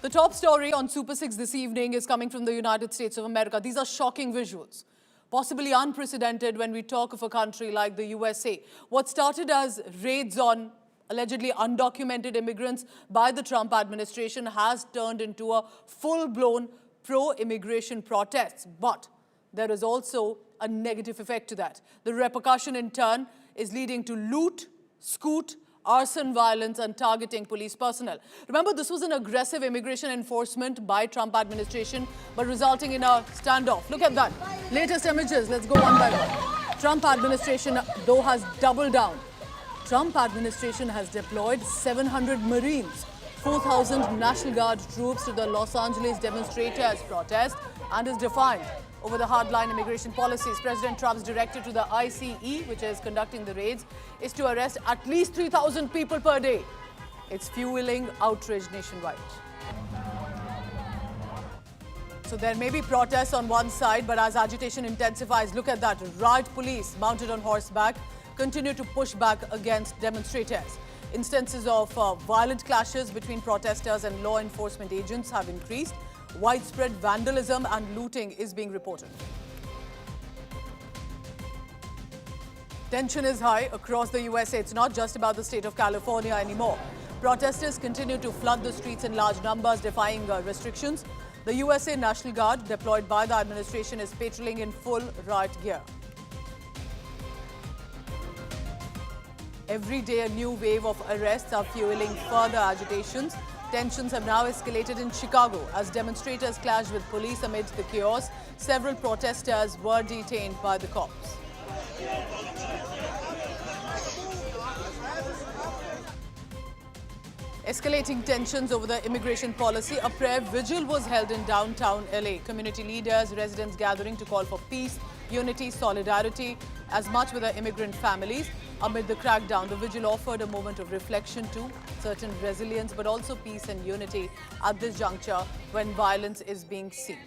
The top story on Super 6 this evening is coming from the United States of America. These are shocking visuals, possibly unprecedented when we talk of a country like the USA. What started as raids on allegedly undocumented immigrants by the Trump administration has turned into a full-blown pro-immigration protest. But there is also a negative effect to that. The repercussion in turn is leading to loot, scoot, arson, violence and targeting police personnel. Remember, this was an aggressive immigration enforcement by Trump administration, but resulting in a standoff. Look at that. Latest images. Let's go one by one. Trump administration, though, has doubled down. Trump administration has deployed 700 Marines, 4,000 National Guard troops to the Los Angeles demonstrators' protest and is defiant over the hardline immigration policies. President Trump's directive to the ICE, which is conducting the raids, is to arrest at least 3,000 people per day. It's fueling outrage nationwide. So there may be protests on one side, but as agitation intensifies, look at that. Riot police mounted on horseback continue to push back against demonstrators. Instances of violent clashes between protesters and law enforcement agents have increased. Widespread vandalism and looting is being reported. Tension is high across the USA. It's not just about the state of California anymore. Protesters continue to flood the streets in large numbers, defying restrictions. The USA National Guard, deployed by the administration, is patrolling in full riot gear. Every day, a new wave of arrests are fueling further agitations. Tensions have now escalated in Chicago as demonstrators clashed with police amidst the chaos. Several protesters were detained by the cops. Escalating tensions over the immigration policy, a prayer vigil was held in downtown LA. Community leaders, residents gathering to call for peace, unity, solidarity, as much with the immigrant families. Amid the crackdown, the vigil offered a moment of reflection to certain resilience, but also peace and unity at this juncture when violence is being seen.